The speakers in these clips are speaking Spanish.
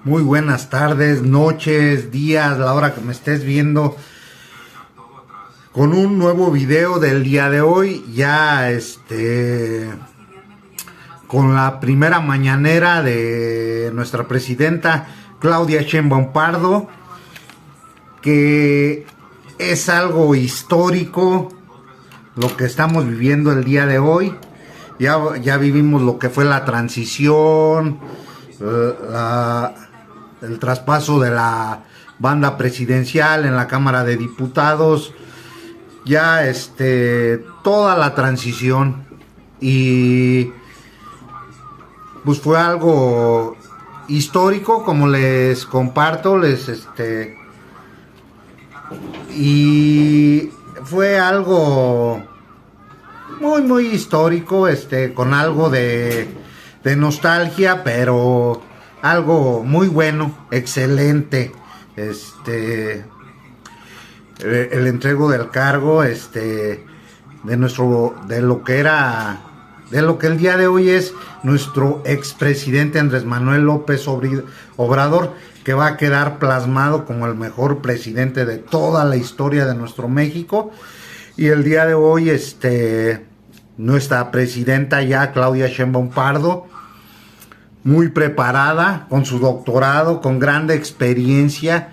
Muy buenas tardes, noches, días, la hora que me estés viendo, con un nuevo video del día de hoy, ya con la primera mañanera de nuestra presidenta Claudia Sheinbaum Pardo, que es algo histórico lo que estamos viviendo el día de hoy. Ya vivimos lo que fue la transición, el traspaso de la banda presidencial en la Cámara de Diputados, ya toda la transición, y pues fue algo histórico, como les comparto, y fue algo muy histórico, con algo de nostalgia, pero algo muy bueno, excelente. El entrego del cargo, de lo que el día de hoy es nuestro expresidente Andrés Manuel López Obrador, que va a quedar plasmado como el mejor presidente de toda la historia de nuestro México. Y el día de hoy, nuestra presidenta ya, Claudia Sheinbaum Pardo, muy preparada, con su doctorado, con grande experiencia,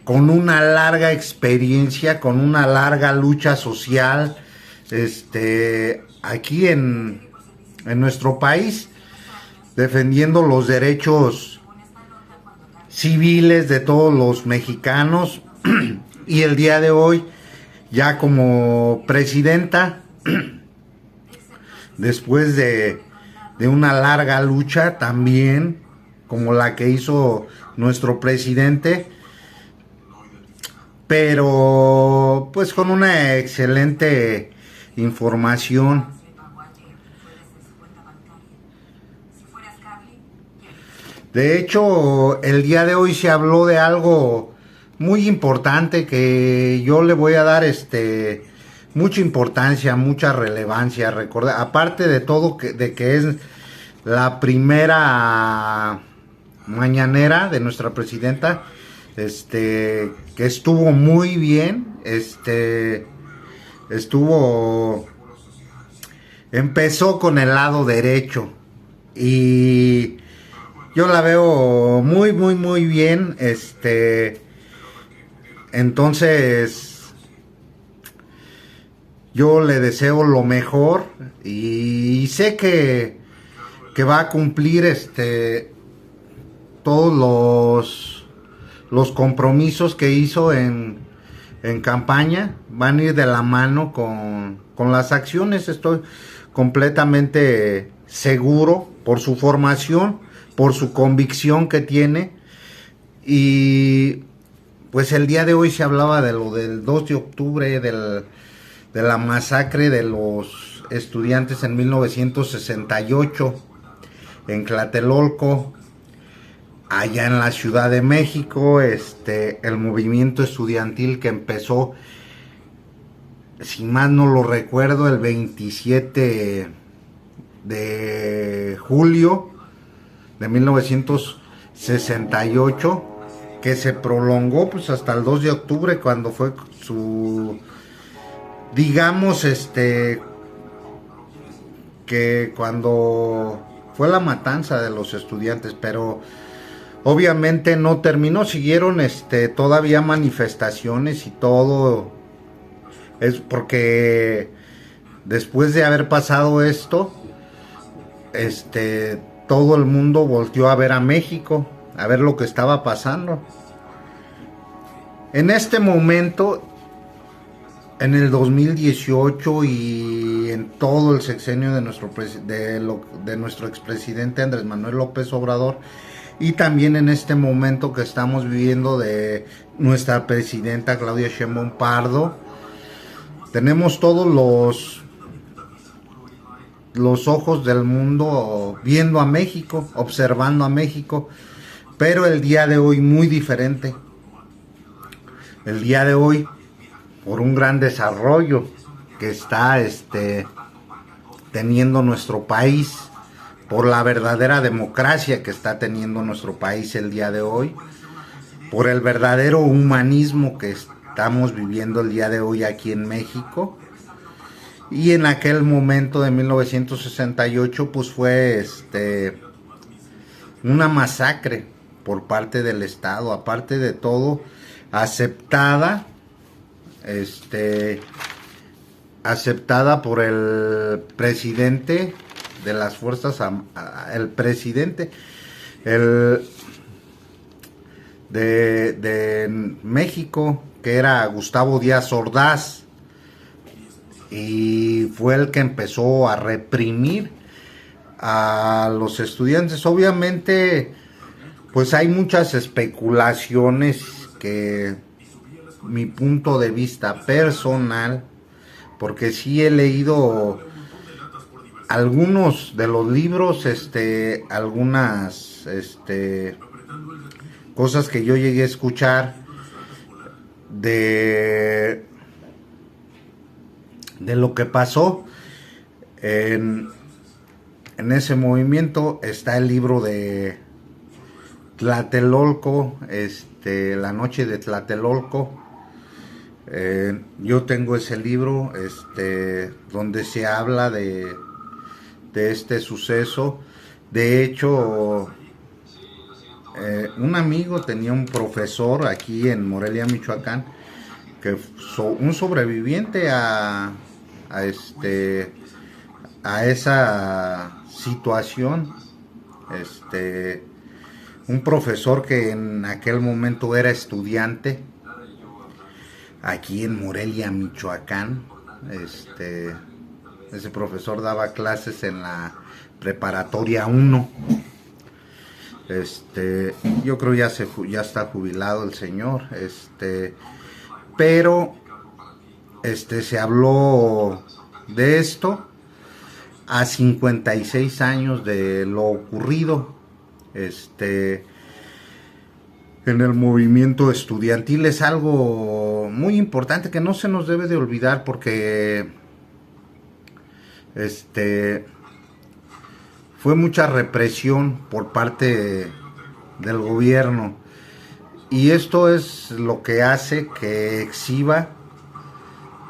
con una larga experiencia, con una larga lucha social, aquí en nuestro país, defendiendo los derechos civiles de todos los mexicanos. Y el día de hoy, ya como presidenta, después de una larga lucha también, como la que hizo nuestro presidente, pero pues con una excelente información. De hecho, el día de hoy se habló de algo muy importante que yo le voy a dar mucha importancia, mucha relevancia. Recordar, aparte de todo, de que es la primera mañanera de nuestra presidenta, que estuvo muy bien, empezó con el lado derecho, y yo la veo muy bien, entonces yo le deseo lo mejor, y sé que va a cumplir todos los compromisos que hizo en campaña. Van a ir de la mano con las acciones. Estoy completamente seguro, por su formación, por su convicción que tiene. Y pues el día de hoy se hablaba de lo del 2 de octubre, de la masacre de los estudiantes en 1968 en Tlatelolco, allá en la Ciudad de México. El movimiento estudiantil que empezó, si mal no lo recuerdo, el 27 de julio de 1968, que se prolongó pues hasta el 2 de octubre, cuando fue su, digamos, que cuando fue la matanza de los estudiantes. Pero obviamente no terminó, siguieron todavía manifestaciones y todo. Es porque después de haber pasado esto, todo el mundo volteó a ver a México, a ver lo que estaba pasando. En este momento, en el 2018 y en todo el sexenio de nuestro expresidente Andrés Manuel López Obrador, y también en este momento que estamos viviendo de nuestra presidenta Claudia Sheinbaum Pardo, tenemos todos los ojos del mundo viendo a México, observando a México, pero el día de hoy muy diferente. El día de hoy, por un gran desarrollo que está teniendo nuestro país, por la verdadera democracia que está teniendo nuestro país el día de hoy, por el verdadero humanismo que estamos viviendo el día de hoy aquí en México. Y en aquel momento de 1968 pues fue una masacre por parte del Estado, aparte de todo aceptada aceptada por el presidente de las fuerzas, el presidente de México, que era Gustavo Díaz Ordaz, y fue el que empezó a reprimir a los estudiantes. Obviamente pues hay muchas especulaciones que mi punto de vista personal, porque sí he leído algunos de los libros, algunas cosas que yo llegué a escuchar de lo que pasó en ese movimiento. Está el libro de Tlatelolco, La noche de Tlatelolco. Yo tengo ese libro donde se habla de este suceso. De hecho, un amigo tenía un profesor aquí en Morelia, Michoacán, que un sobreviviente a esa situación, un profesor que en aquel momento era estudiante aquí en Morelia, Michoacán. Ese profesor daba clases en la preparatoria 1. Yo creo ya está jubilado el señor, pero se habló de esto a 56 años de lo ocurrido en el movimiento estudiantil. Es algo muy importante que no se nos debe de olvidar, porque fue mucha represión por parte del gobierno, y esto es lo que hace que exhiba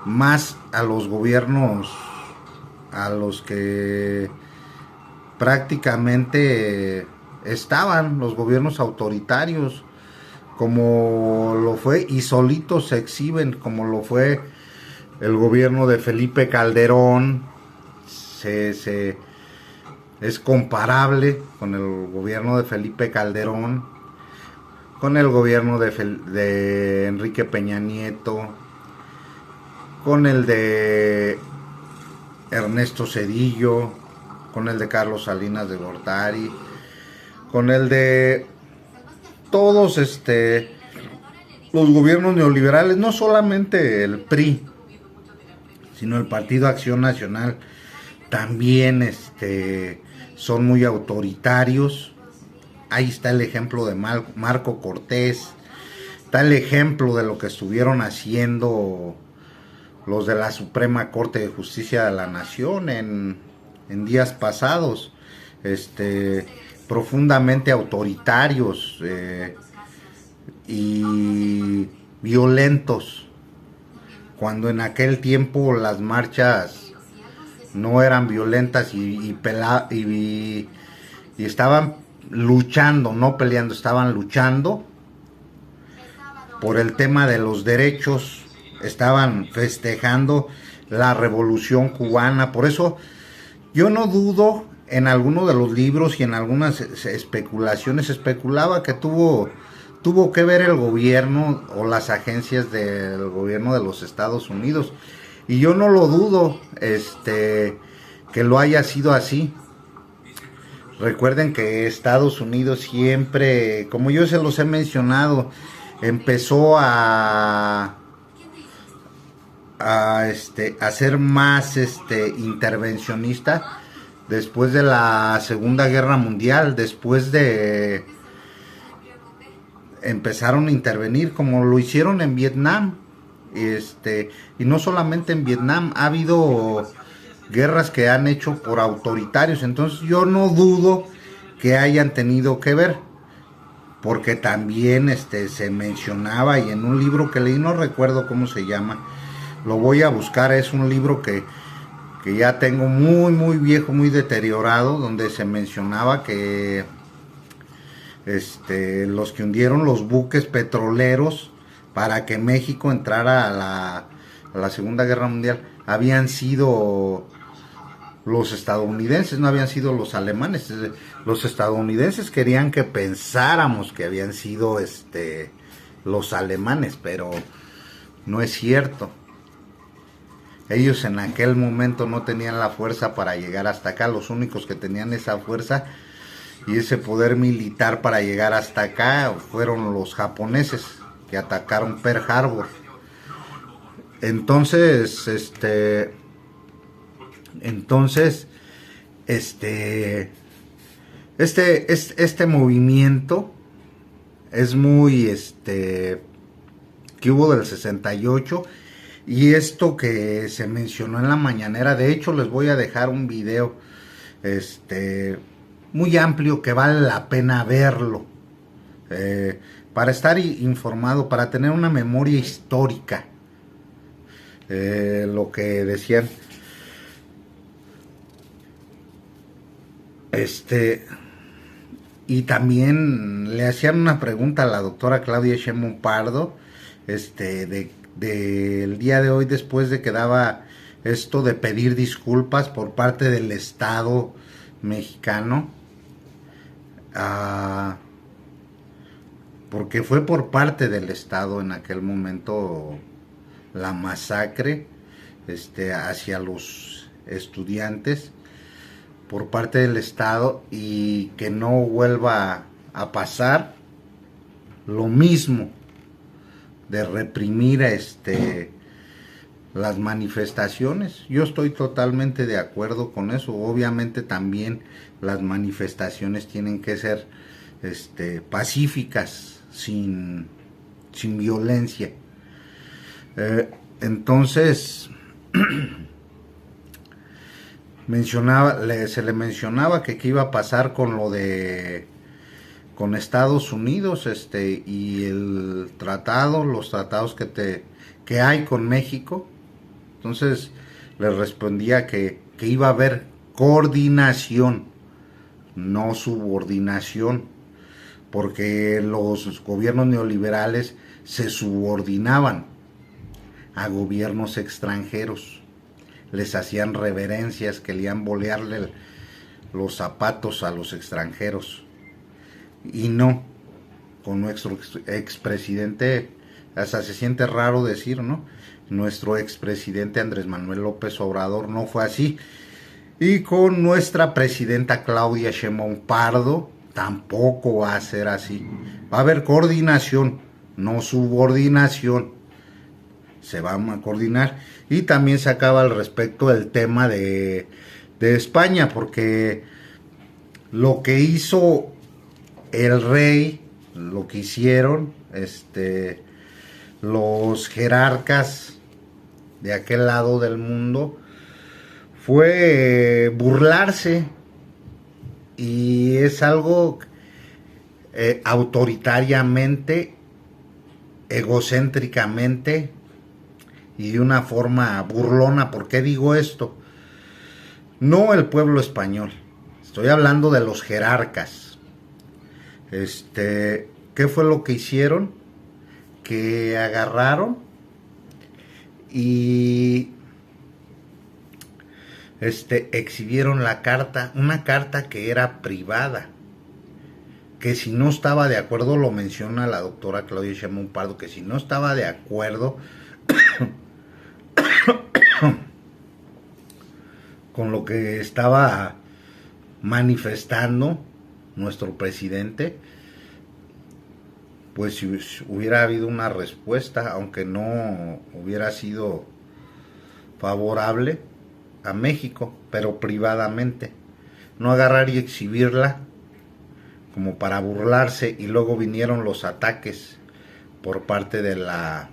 más a los gobiernos, a los que prácticamente estaban, los gobiernos autoritarios, como lo fue, y solitos se exhiben, como lo fue el gobierno de Felipe Calderón. Es comparable con el gobierno de Felipe Calderón, con el gobierno de Enrique Peña Nieto, con el de Ernesto Zedillo, con el de Carlos Salinas de Gortari, con el de todos los gobiernos neoliberales, no solamente el PRI, sino el Partido Acción Nacional, también son muy autoritarios. Ahí está el ejemplo de Marco Cortés, está el ejemplo de lo que estuvieron haciendo los de la Suprema Corte de Justicia de la Nación en días pasados, profundamente autoritarios y violentos, cuando en aquel tiempo las marchas no eran violentas y estaban luchando, no peleando, estaban luchando por el tema de los derechos, estaban festejando la Revolución Cubana. Por eso yo no dudo, en algunos de los libros y en algunas especulaciones especulaba que tuvo que ver el gobierno o las agencias del gobierno de los Estados Unidos, y yo no lo dudo que lo haya sido así. Recuerden que Estados Unidos siempre, como yo se los he mencionado, empezó a ser más intervencionista después de la Segunda Guerra Mundial. Después de empezaron a intervenir, como lo hicieron en Vietnam, y no solamente en Vietnam, ha habido guerras que han hecho por autoritarios. Entonces yo no dudo que hayan tenido que ver, porque también se mencionaba, y en un libro que leí, no recuerdo cómo se llama, lo voy a buscar, es un libro que ya tengo muy viejo, muy deteriorado, donde se mencionaba que los que hundieron los buques petroleros para que México entrara a la Segunda Guerra Mundial habían sido los estadounidenses, no habían sido los alemanes. Los estadounidenses querían que pensáramos que habían sido los alemanes, pero no es cierto. Ellos en aquel momento no tenían la fuerza para llegar hasta acá. Los únicos que tenían esa fuerza y ese poder militar para llegar hasta acá fueron los japoneses, que atacaron Pearl Harbor. Entonces, este movimiento es muy, que hubo del 68, y esto que se mencionó en la mañanera, de hecho les voy a dejar un video, muy amplio, que vale la pena verlo, para estar informado, para tener una memoria histórica, lo que decían. Y también le hacían una pregunta a la doctora Claudia Sheinbaum Pardo, del día de hoy, después de que daba esto de pedir disculpas por parte del Estado mexicano, porque fue por parte del Estado en aquel momento la masacre hacia los estudiantes por parte del Estado, y que no vuelva a pasar lo mismo de reprimir las manifestaciones. Yo estoy totalmente de acuerdo con eso. Obviamente también las manifestaciones tienen que ser pacíficas, sin violencia. Entonces se le mencionaba que qué iba a pasar con lo de con Estados Unidos, y el tratado, los tratados que hay con México. Entonces le respondía que iba a haber coordinación, no subordinación, porque los gobiernos neoliberales se subordinaban a gobiernos extranjeros, les hacían reverencias, querían bolearle los zapatos a los extranjeros. Y no, con nuestro expresidente, hasta se siente raro decir, ¿no? Nuestro expresidente Andrés Manuel López Obrador no fue así. Y con nuestra presidenta Claudia Sheinbaum Pardo tampoco va a ser así. Va a haber coordinación, no subordinación. Se van a coordinar. Y también se acaba al respecto el tema de España, porque lo que hizo el rey, lo que hicieron los jerarcas de aquel lado del mundo, fue burlarse, y es algo autoritariamente, egocéntricamente y de una forma burlona. ¿Por qué digo esto? No el pueblo español, estoy hablando de los jerarcas. ¿Qué fue lo que hicieron? Que agarraron y exhibieron la carta, una carta que era privada, que si no estaba de acuerdo, lo menciona la doctora Claudia Sheinbaum Pardo, que si no estaba de acuerdo con lo que estaba manifestando nuestro presidente, pues si hubiera habido una respuesta, aunque no hubiera sido favorable a México, pero privadamente, no agarrar y exhibirla como para burlarse. Y luego vinieron los ataques por parte de la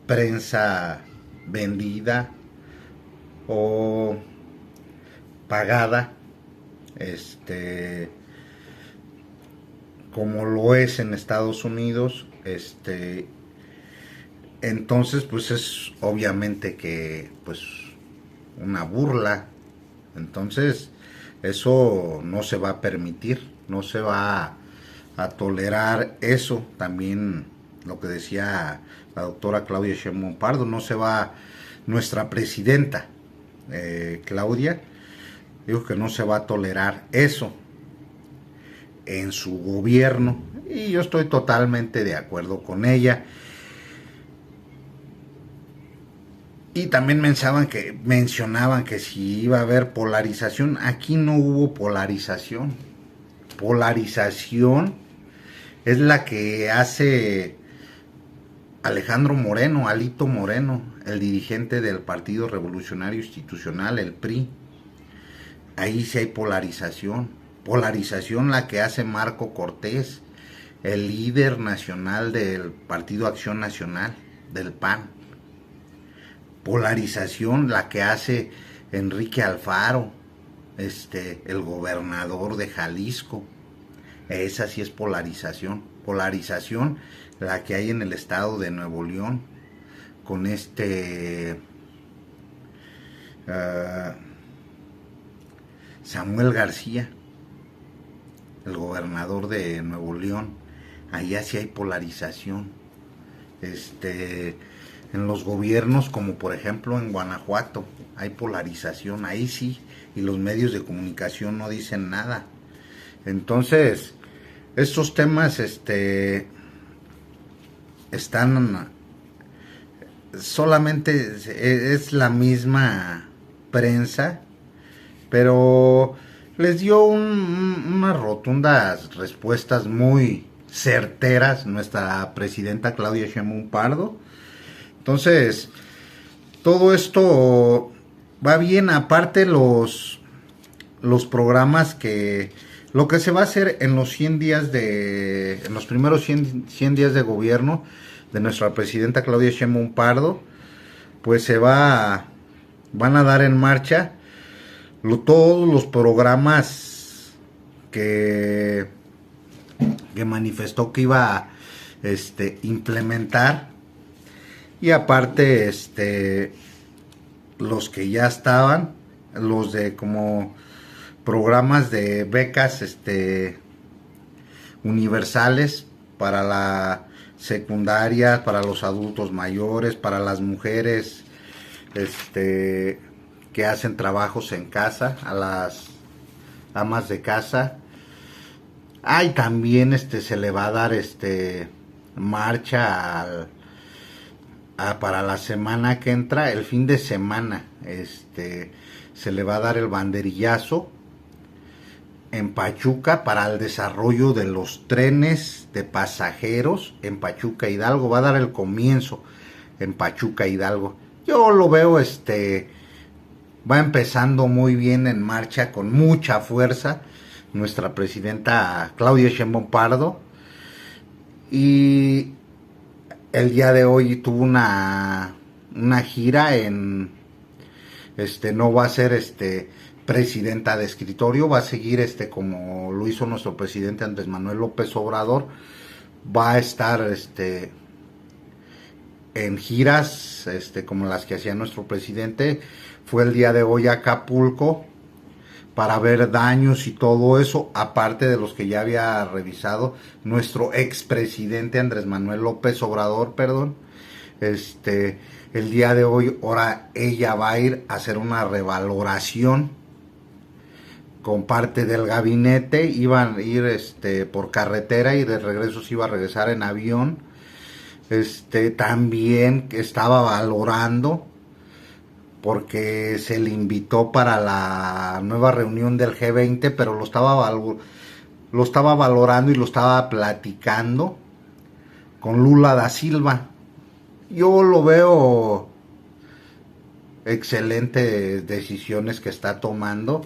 prensa vendida, o pagada, como lo es en Estados Unidos, entonces pues es obviamente que pues una burla. Entonces eso no se va a permitir, no se va a tolerar eso. También lo que decía la doctora Claudia Sheinbaum Pardo, no se va, nuestra presidenta Claudia dijo que no se va a tolerar eso en su gobierno, y yo estoy totalmente de acuerdo con ella. Y también mencionaban que si iba a haber polarización. Aquí no hubo polarización. Polarización es la que hace Alejandro Moreno, Alito Moreno, el dirigente del Partido Revolucionario Institucional, el PRI. Ahí sí hay polarización. Polarización la que hace Marco Cortés, el líder nacional del Partido Acción Nacional, del PAN. Polarización la que hace Enrique Alfaro, el gobernador de Jalisco. Esa sí es polarización. Polarización la que hay en el estado de Nuevo León con Samuel García, el gobernador de Nuevo León. Allá sí hay polarización. En los gobiernos, como por ejemplo en Guanajuato, hay polarización, ahí sí, y los medios de comunicación no dicen nada. Entonces, estos temas están, solamente es la misma prensa, pero les dio unas rotundas respuestas muy certeras nuestra presidenta Claudia Sheinbaum Pardo. Entonces, todo esto va bien. Aparte los programas lo que se va a hacer en los 100 días en los primeros 100 días de gobierno de nuestra presidenta Claudia Sheinbaum Pardo, pues van a dar en marcha todos los programas que manifestó que iba a implementar. Y aparte, los que ya estaban, los de como programas de becas universales para la secundaria, para los adultos mayores, para las mujeres que hacen trabajos en casa, a las amas de casa. Y también se le va a dar marcha para la semana que entra, el fin de semana, se le va a dar el banderillazo en Pachuca para el desarrollo de los trenes de pasajeros en Pachuca Hidalgo. Va a dar el comienzo en Pachuca Hidalgo. Yo lo veo, va empezando muy bien en marcha, con mucha fuerza, nuestra presidenta Claudia Sheinbaum Pardo. Y el día de hoy tuvo una gira no va a ser presidenta de escritorio, va a seguir como lo hizo nuestro presidente Andrés Manuel López Obrador. Va a estar en giras como las que hacía nuestro presidente. Fue el día de hoy a Acapulco para ver daños y todo eso, aparte de los que ya había revisado nuestro expresidente Andrés Manuel López Obrador, el día de hoy, ahora ella va a ir a hacer una revaloración con parte del gabinete. Iban a ir por carretera y de regreso se iba a regresar en avión. También estaba valorando, porque se le invitó para la nueva reunión del G20, pero lo estaba valorando y lo estaba platicando con Lula da Silva. Yo lo veo excelentes decisiones que está tomando,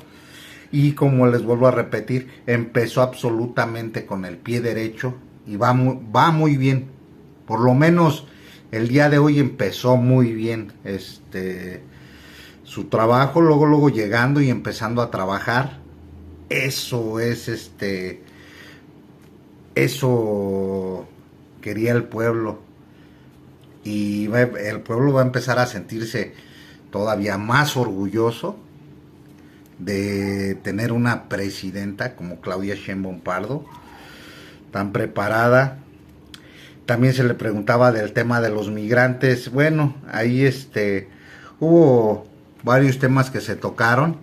y como les vuelvo a repetir, empezó absolutamente con el pie derecho y va muy bien. Por lo menos el día de hoy empezó muy bien su trabajo, luego llegando y empezando a trabajar. Eso es eso quería el pueblo, y el pueblo va a empezar a sentirse todavía más orgulloso de tener una presidenta como Claudia Sheinbaum Pardo, tan preparada. También se le preguntaba del tema de los migrantes. Bueno, ahí hubo varios temas que se tocaron,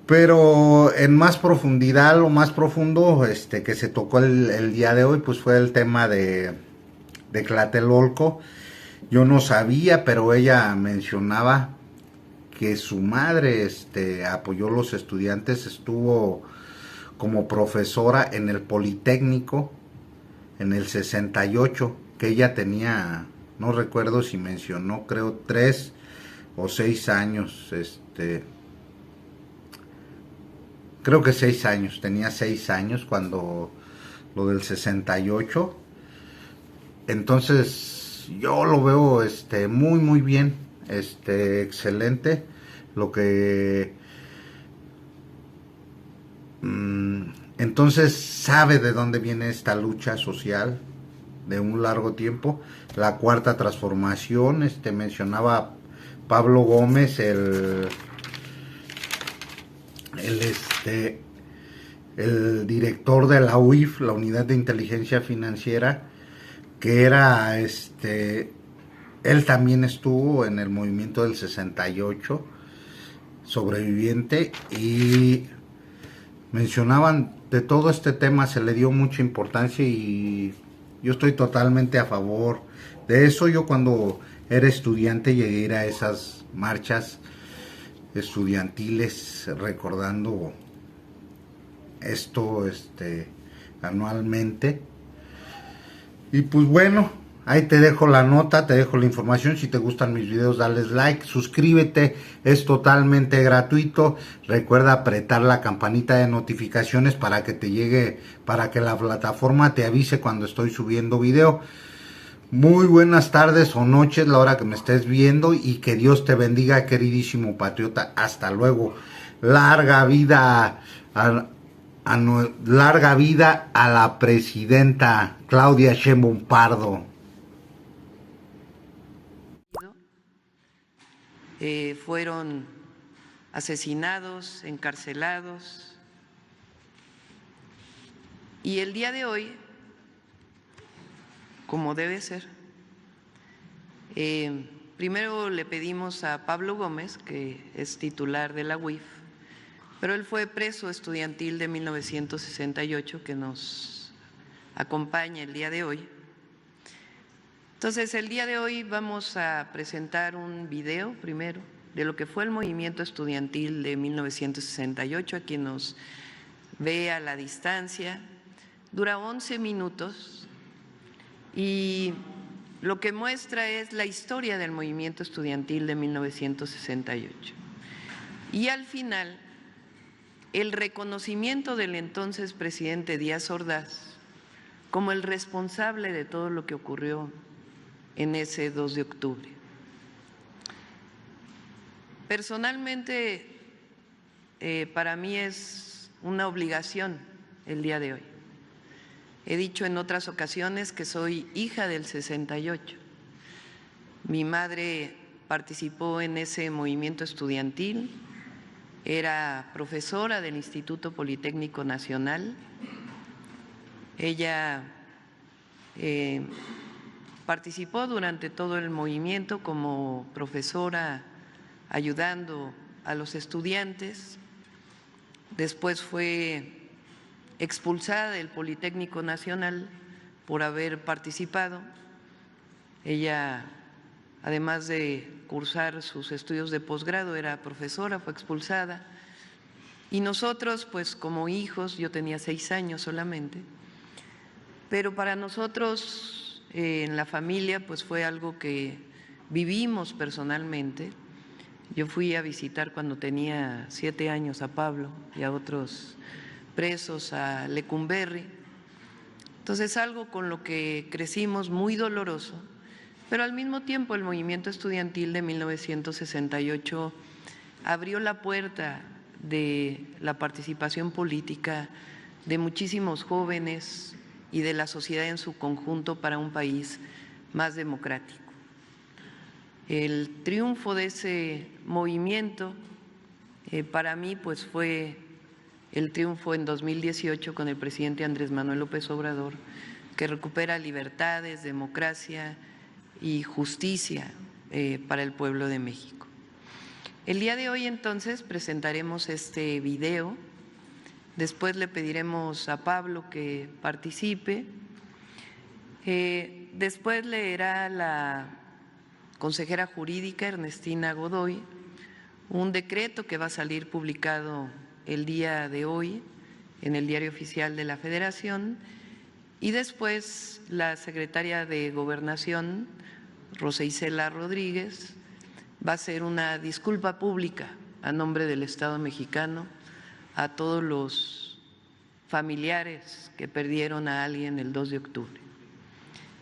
pero en más profundidad, lo más profundo que se tocó el día de hoy, pues fue el tema de Tlatelolco. Yo no sabía, pero ella mencionaba que su madre apoyó a los estudiantes, estuvo como profesora en el Politécnico en el 68, que ella tenía, no recuerdo si mencionó, creo 3 o 6 años, creo que 6 años, tenía 6 años cuando lo del 68. Entonces yo lo veo muy bien, excelente lo que entonces sabe de dónde viene esta lucha social de un largo tiempo. La cuarta transformación, mencionaba Pablo Gómez, el director de la UIF, la Unidad de Inteligencia Financiera, que era él también estuvo en el movimiento del 68, sobreviviente, y mencionaban de todo este tema, se le dio mucha importancia y yo estoy totalmente a favor de eso. Yo cuando era estudiante llegué a ir a esas marchas estudiantiles recordando esto anualmente. Y pues bueno, ahí te dejo la nota, te dejo la información. Si te gustan mis videos, dales like, suscríbete, es totalmente gratuito. Recuerda apretar la campanita de notificaciones para que te llegue, para que la plataforma te avise cuando estoy subiendo video. Muy buenas tardes o noches, la hora que me estés viendo, y que Dios te bendiga, queridísimo patriota. Hasta luego. Larga vida larga vida a la presidenta Claudia Sheinbaum Pardo. Fueron asesinados, encarcelados, y el día de hoy, como debe ser, primero le pedimos a Pablo Gómez, que es titular de la UIF, pero él fue preso estudiantil de 1968, que nos acompaña el día de hoy. Entonces, el día de hoy vamos a presentar un video primero de lo que fue el movimiento estudiantil de 1968, a quien nos ve a la distancia. Dura 11 minutos y lo que muestra es la historia del movimiento estudiantil de 1968. Y al final, el reconocimiento del entonces presidente Díaz Ordaz como el responsable de todo lo que ocurrió en ese 2 de octubre. Personalmente, para mí es una obligación el día de hoy. He dicho en otras ocasiones que soy hija del 68. Mi madre participó en ese movimiento estudiantil, era profesora del Instituto Politécnico Nacional. Ella participó durante todo el movimiento como profesora ayudando a los estudiantes. Después fue expulsada del Politécnico Nacional por haber participado. Ella, además de cursar sus estudios de posgrado, era profesora, fue expulsada. Y nosotros, pues como hijos, yo tenía 6 años solamente, pero para nosotros en la familia pues fue algo que vivimos personalmente. Yo fui a visitar cuando tenía 7 años a Pablo y a otros presos a Lecumberri. Entonces, algo con lo que crecimos muy doloroso, Pero al mismo tiempo el movimiento estudiantil de 1968 abrió la puerta de la participación política de muchísimos jóvenes y de la sociedad en su conjunto para un país más democrático. El triunfo de ese movimiento para mí pues fue el triunfo en 2018 con el presidente Andrés Manuel López Obrador, que recupera libertades, democracia y justicia para el pueblo de México. El día de hoy entonces presentaremos este video, después le pediremos a Pablo que participe, después leerá la consejera jurídica Ernestina Godoy un decreto que va a salir publicado el día de hoy en el Diario Oficial de la Federación, y después la secretaria de Gobernación, Rosa Isela Rodríguez, va a hacer una disculpa pública a nombre del Estado mexicano a todos los familiares que perdieron a alguien el 2 de octubre.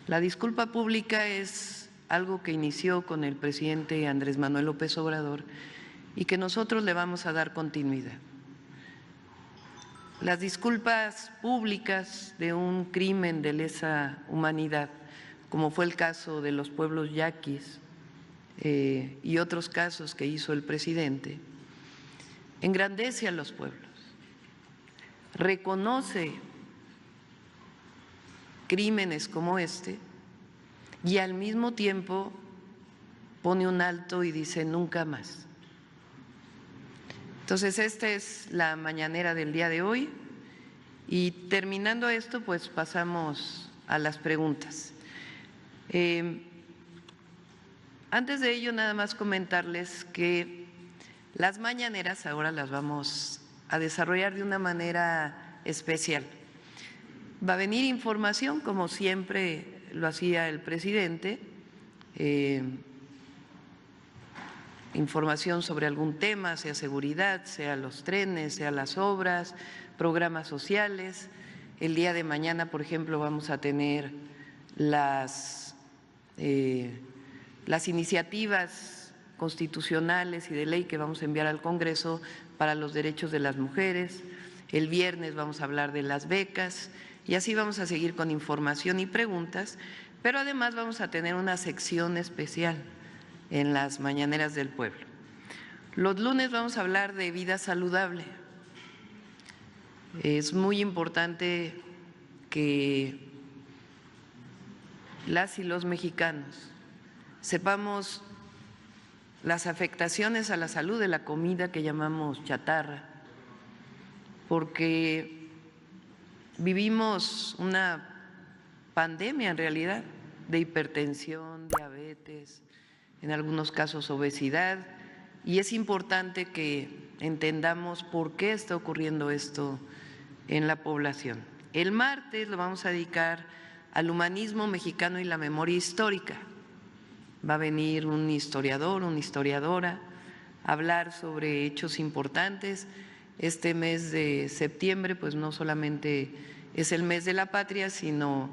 La disculpa pública es algo que inició con el presidente Andrés Manuel López Obrador y que nosotros le vamos a dar continuidad. Las disculpas públicas de un crimen de lesa humanidad, como fue el caso de los pueblos yaquis y otros casos que hizo el presidente, engrandece a los pueblos, reconoce crímenes como este y al mismo tiempo pone un alto y dice nunca más. Entonces, esta es la mañanera del día de hoy y terminando esto, pues pasamos a las preguntas. Antes de ello, nada más comentarles que las mañaneras ahora las vamos a desarrollar de una manera especial. Va a venir información, como siempre lo hacía el presidente, información sobre algún tema, sea seguridad, sea los trenes, sea las obras, programas sociales. El día de mañana, por ejemplo, vamos a tener las iniciativas constitucionales y de ley que vamos a enviar al Congreso para los derechos de las mujeres. El viernes vamos a hablar de las becas y así vamos a seguir con información y preguntas, pero además vamos a tener una sección especial en las mañaneras del pueblo. Los lunes vamos a hablar de vida saludable. Es muy importante que las y los mexicanos sepamos las afectaciones a la salud de la comida que llamamos chatarra, porque vivimos una pandemia en realidad de hipertensión, diabetes, en algunos casos obesidad, y es importante que entendamos por qué está ocurriendo esto en la población. El martes lo vamos a dedicar al humanismo mexicano y la memoria histórica. Va a venir un historiador, una historiadora, a hablar sobre hechos importantes. Este mes de septiembre, pues no solamente es el mes de la patria, sino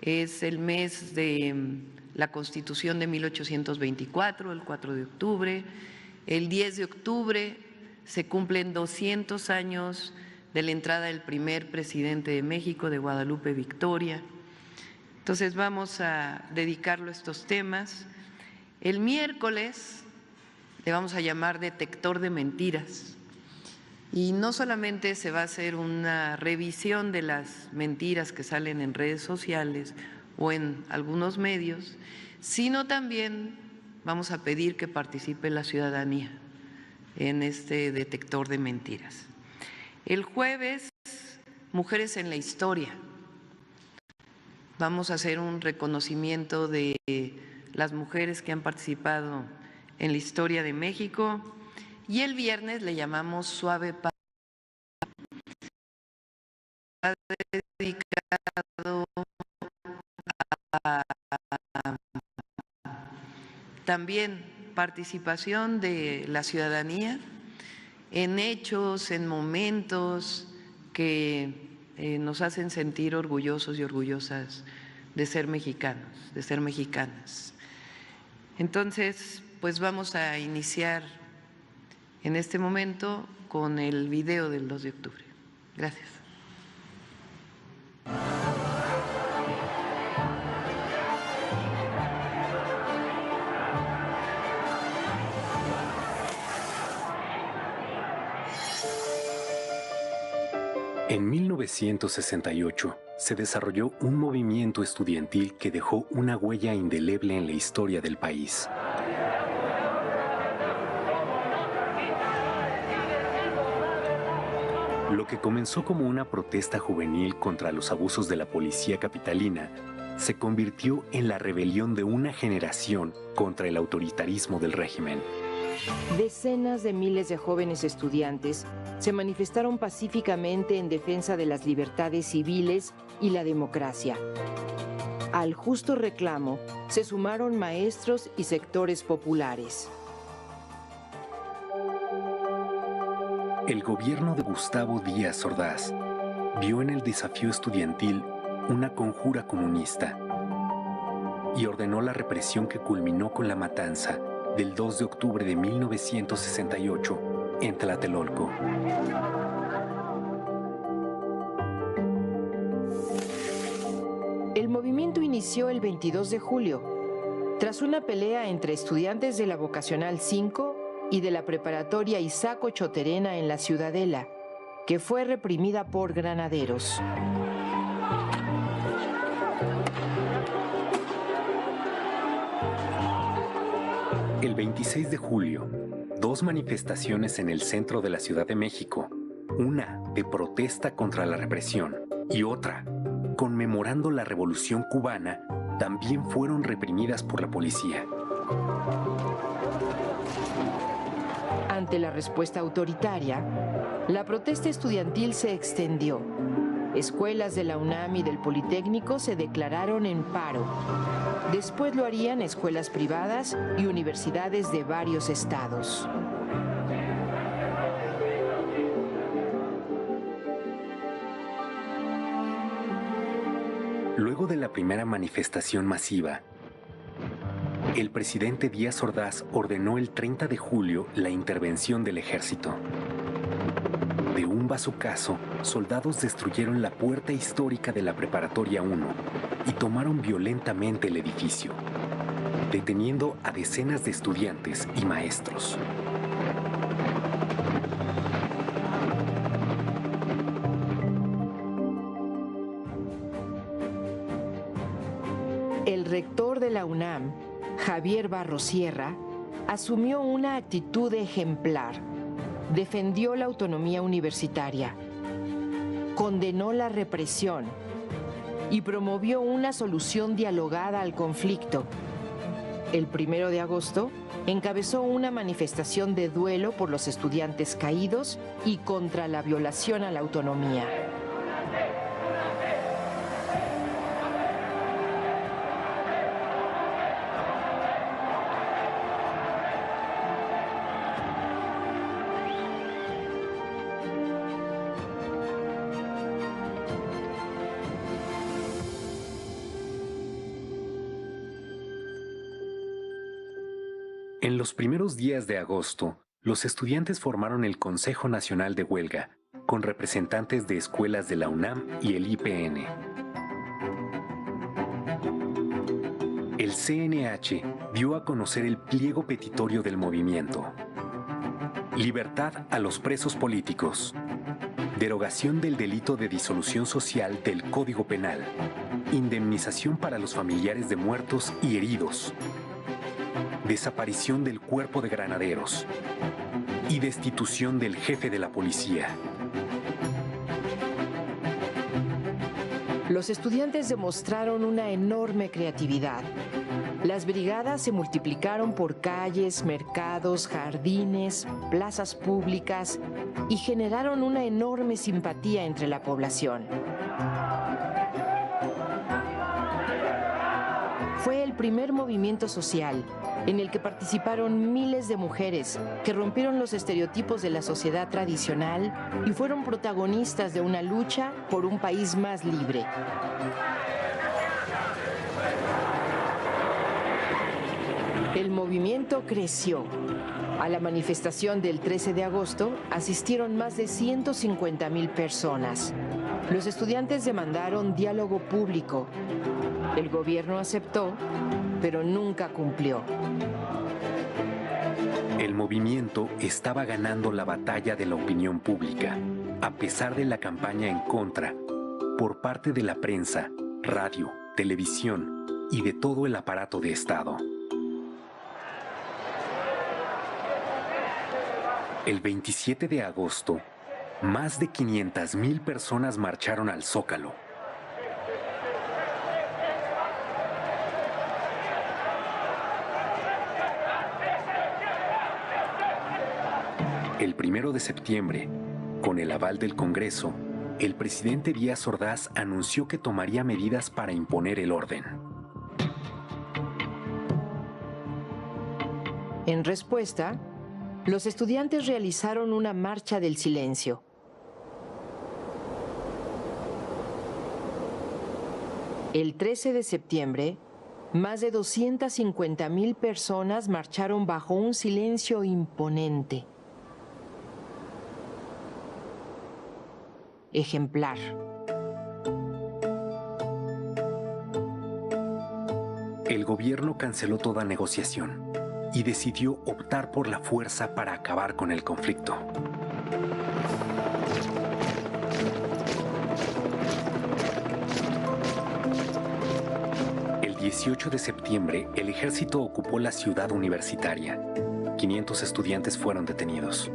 es el mes de la Constitución de 1824, el 4 de octubre. El 10 de octubre se cumplen 200 años de la entrada del primer presidente de México, de Guadalupe Victoria. Entonces vamos a dedicarlo a estos temas. El miércoles le vamos a llamar detector de mentiras. Y no solamente se va a hacer una revisión de las mentiras que salen en redes sociales o en algunos medios, sino también vamos a pedir que participe la ciudadanía en este detector de mentiras. El jueves, mujeres en la historia. Vamos a hacer un reconocimiento de las mujeres que han participado en la historia de México. Y el viernes le llamamos Suave Paz, dedicado a también participación de la ciudadanía en hechos, en momentos que nos hacen sentir orgullosos y orgullosas de ser mexicanos, de ser mexicanas. Entonces, pues vamos a iniciar en este momento con el video del 2 de octubre. Gracias. En 1968 se desarrolló un movimiento estudiantil que dejó una huella indeleble en la historia del país. Lo que comenzó como una protesta juvenil contra los abusos de la policía capitalina se convirtió en la rebelión de una generación contra el autoritarismo del régimen. Decenas de miles de jóvenes estudiantes se manifestaron pacíficamente en defensa de las libertades civiles y la democracia. Al justo reclamo se sumaron maestros y sectores populares. El gobierno de Gustavo Díaz Ordaz vio en el desafío estudiantil una conjura comunista y ordenó la represión que culminó con la matanza del 2 de octubre de 1968 en Tlatelolco. El movimiento inició el 22 de julio, tras una pelea entre estudiantes de la Vocacional 5 y de la preparatoria Isaac Ochoterena en la Ciudadela, que fue reprimida por granaderos. El 26 de julio, dos manifestaciones en el centro de la Ciudad de México, una de protesta contra la represión y otra conmemorando la Revolución Cubana, también fueron reprimidas por la policía. Ante la respuesta autoritaria, la protesta estudiantil se extendió. Escuelas de la UNAM y del Politécnico se declararon en paro. Después lo harían escuelas privadas y universidades de varios estados. Luego de la primera manifestación masiva, el presidente Díaz Ordaz ordenó el 30 de julio la intervención del ejército. De un bazucazo, soldados destruyeron la puerta histórica de la Preparatoria 1 y tomaron violentamente el edificio, deteniendo a decenas de estudiantes y maestros. El rector de la UNAM, Javier Barros Sierra, asumió una actitud ejemplar. Defendió la autonomía universitaria, condenó la represión y promovió una solución dialogada al conflicto. El 1 de agosto encabezó una manifestación de duelo por los estudiantes caídos y contra la violación a la autonomía. En los primeros días de agosto, los estudiantes formaron el Consejo Nacional de Huelga, con representantes de escuelas de la UNAM y el IPN. El CNH dio a conocer el pliego petitorio del movimiento. Libertad a los presos políticos. Derogación del delito de disolución social del Código Penal. Indemnización para los familiares de muertos y heridos. Desaparición del cuerpo de granaderos y destitución del jefe de la policía. Los estudiantes demostraron una enorme creatividad. Las brigadas se multiplicaron por calles, mercados, jardines, plazas públicas y generaron una enorme simpatía entre la población. Fue el primer movimiento social en el que participaron miles de mujeres que rompieron los estereotipos de la sociedad tradicional y fueron protagonistas de una lucha por un país más libre. El movimiento creció. A la manifestación del 13 de agosto asistieron más de 150,000 personas. Los estudiantes demandaron diálogo público. El gobierno aceptó, pero nunca cumplió. El movimiento estaba ganando la batalla de la opinión pública, a pesar de la campaña en contra, por parte de la prensa, radio, televisión y de todo el aparato de Estado. El 27 de agosto, más de 500,000 personas marcharon al Zócalo. El 1 de septiembre, con el aval del Congreso, el presidente Díaz Ordaz anunció que tomaría medidas para imponer el orden. En respuesta, los estudiantes realizaron una marcha del silencio. El 13 de septiembre, más de 250,000 personas marcharon bajo un silencio imponente. Ejemplar. El gobierno canceló toda negociación y decidió optar por la fuerza para acabar con el conflicto. El 18 de septiembre, el ejército ocupó la ciudad universitaria. 500 estudiantes fueron detenidos.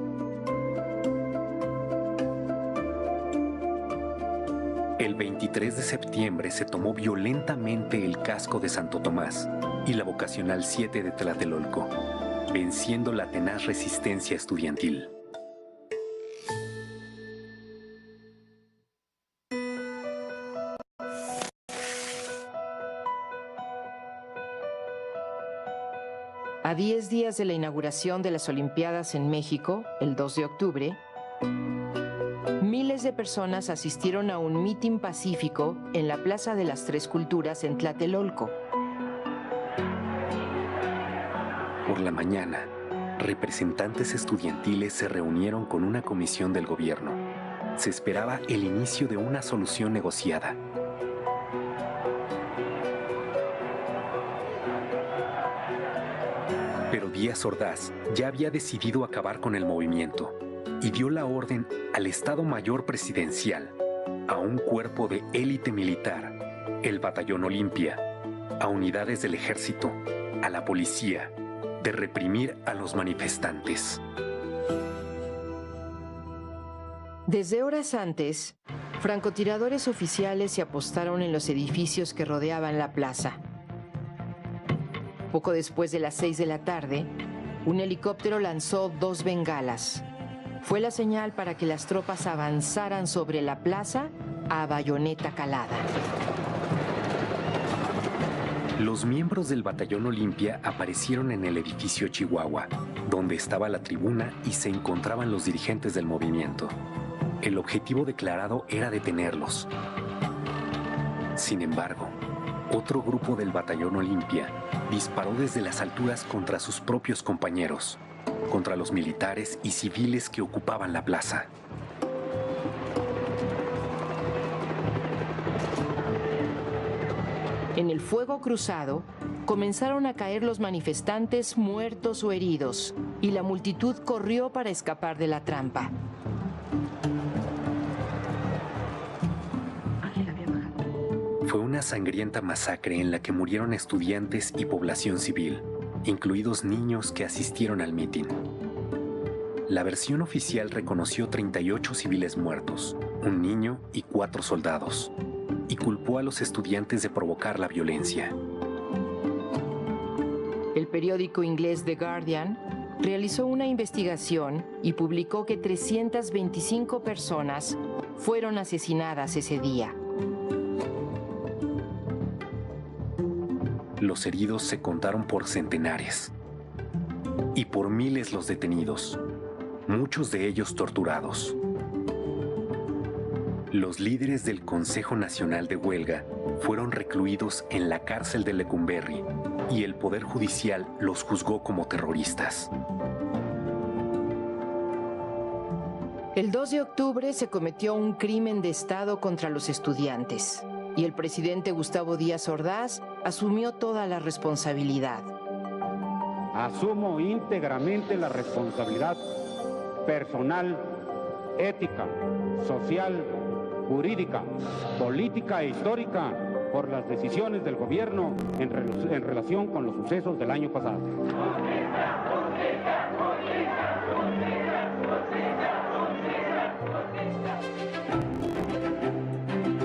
El 23 de septiembre se tomó violentamente el casco de Santo Tomás y la vocacional 7 de Tlatelolco, venciendo la tenaz resistencia estudiantil. A 10 días de la inauguración de las Olimpiadas en México, el 2 de octubre, miles de personas asistieron a un mitin pacífico en la Plaza de las Tres Culturas en Tlatelolco. Por la mañana, representantes estudiantiles se reunieron con una comisión del gobierno. Se esperaba el inicio de una solución negociada. Pero Díaz Ordaz ya había decidido acabar con el movimiento y dio la orden al Estado Mayor Presidencial, a un cuerpo de élite militar, el Batallón Olimpia, a unidades del ejército, a la policía, de reprimir a los manifestantes. Desde horas antes, francotiradores oficiales se apostaron en los edificios que rodeaban la plaza. Poco después de las 6 de la tarde, un helicóptero lanzó 2 bengalas. Fue la señal para que las tropas avanzaran sobre la plaza a bayoneta calada. Los miembros del Batallón Olimpia aparecieron en el edificio Chihuahua, donde estaba la tribuna y se encontraban los dirigentes del movimiento. El objetivo declarado era detenerlos. Sin embargo, otro grupo del Batallón Olimpia disparó desde las alturas contra sus propios compañeros, contra los militares y civiles que ocupaban la plaza. En el fuego cruzado, comenzaron a caer los manifestantes muertos o heridos, y la multitud corrió para escapar de la trampa. Fue una sangrienta masacre en la que murieron estudiantes y población civil, incluidos niños que asistieron al mitin. La versión oficial reconoció 38 civiles muertos, un niño y 4 soldados, y culpó a los estudiantes de provocar la violencia. El periódico inglés The Guardian realizó una investigación y publicó que 325 personas fueron asesinadas ese día. Los heridos se contaron por centenares y por miles los detenidos, muchos de ellos torturados. Los líderes del Consejo Nacional de Huelga fueron recluidos en la cárcel de Lecumberri y el Poder Judicial los juzgó como terroristas. El 2 de octubre se cometió un crimen de Estado contra los estudiantes y el presidente Gustavo Díaz Ordaz asumió toda la responsabilidad. Asumo íntegramente la responsabilidad personal, ética, social, jurídica, política e histórica por las decisiones del gobierno en relación con los sucesos del año pasado.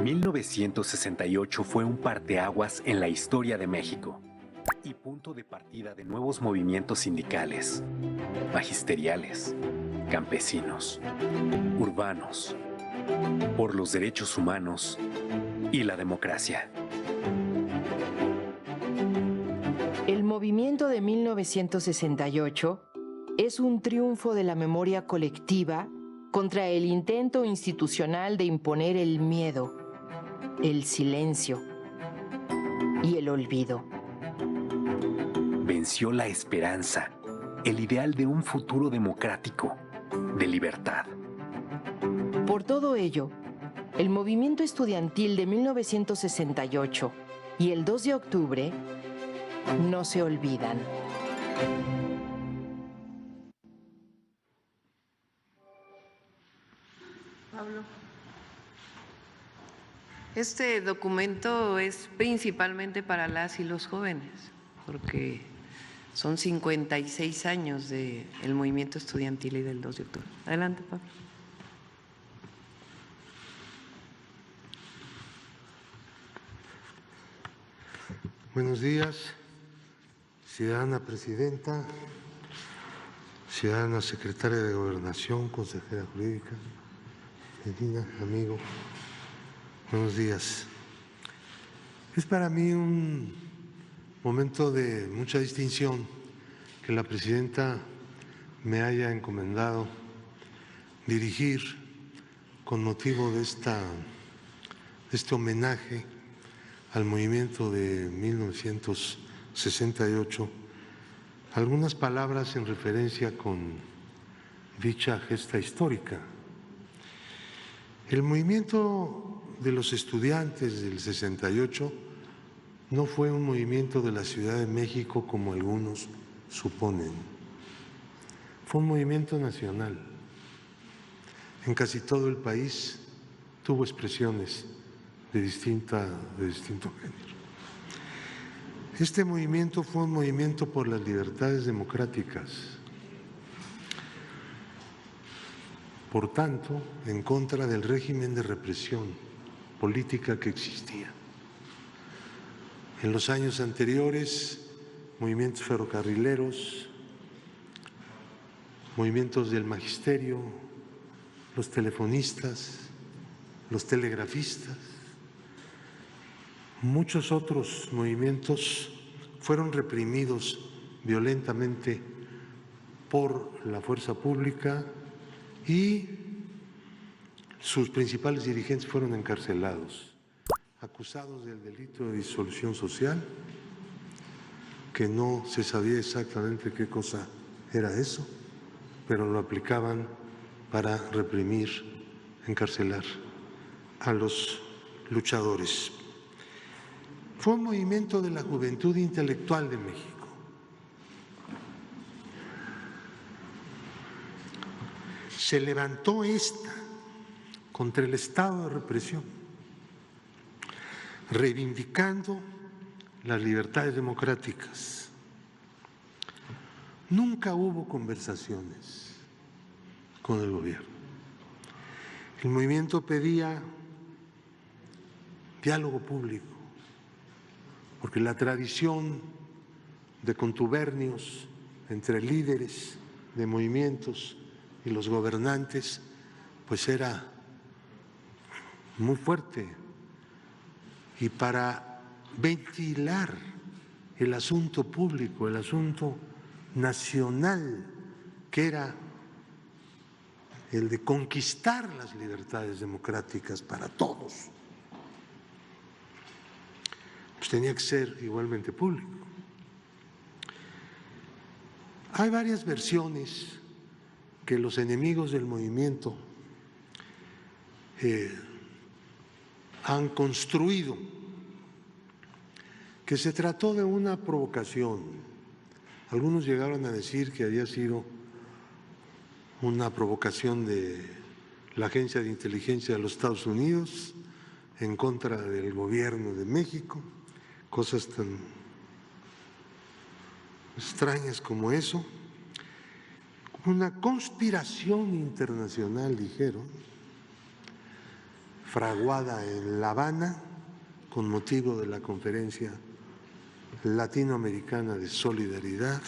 1968 fue un parteaguas en la historia de México y punto de partida de nuevos movimientos sindicales, magisteriales, campesinos, urbanos, por los derechos humanos y la democracia. El movimiento de 1968 es un triunfo de la memoria colectiva contra el intento institucional de imponer el miedo, el silencio y el olvido. Venció la esperanza, el ideal de un futuro democrático, de libertad. Por todo ello, el movimiento estudiantil de 1968 y el 2 de octubre no se olvidan. Pablo. Este documento es principalmente para las y los jóvenes, porque son 56 años del movimiento estudiantil y del 2 de octubre. Adelante, Pablo. Buenos días, ciudadana presidenta, ciudadana secretaria de Gobernación, consejera jurídica, Medina, amigo, buenos días. Es para mí un momento de mucha distinción que la presidenta me haya encomendado dirigir con motivo de este homenaje al movimiento de 1968, algunas palabras en referencia con dicha gesta histórica. El movimiento de los estudiantes del 68 no fue un movimiento de la Ciudad de México como algunos suponen. Fue un movimiento nacional. En casi todo el país tuvo expresiones de distinto género. Este movimiento fue un movimiento por las libertades democráticas, por tanto, en contra del régimen de represión política que existía. En los años anteriores, movimientos ferrocarrileros, movimientos del magisterio, los telefonistas, los telegrafistas, muchos otros movimientos fueron reprimidos violentamente por la fuerza pública y sus principales dirigentes fueron encarcelados, acusados del delito de disolución social, que no se sabía exactamente qué cosa era eso, pero lo aplicaban para reprimir, encarcelar a los luchadores. Fue un movimiento de la juventud intelectual de México. Se levantó contra el estado de represión, reivindicando las libertades democráticas. Nunca hubo conversaciones con el gobierno. El movimiento pedía diálogo público, porque la tradición de contubernios entre líderes de movimientos y los gobernantes pues era muy fuerte, y para ventilar el asunto público, el asunto nacional, que era el de conquistar las libertades democráticas para todos, pues tenía que ser igualmente público. Hay varias versiones que los enemigos del movimiento han construido, que se trató de una provocación. Algunos llegaron a decir que había sido una provocación de la Agencia de Inteligencia de los Estados Unidos en contra del gobierno de México, cosas tan extrañas como eso. Una conspiración internacional, dijeron, fraguada en La Habana con motivo de la Conferencia Latinoamericana de Solidaridad.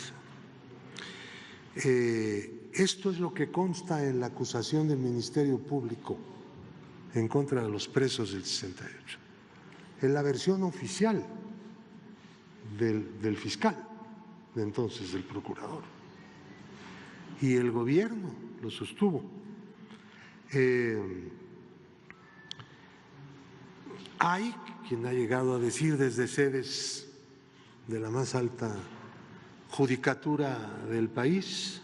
Esto es lo que consta en la acusación del Ministerio Público en contra de los presos del 68. Es la versión oficial del fiscal de entonces, del procurador. Y el gobierno lo sostuvo. Hay quien ha llegado a decir desde sedes de la más alta judicatura del país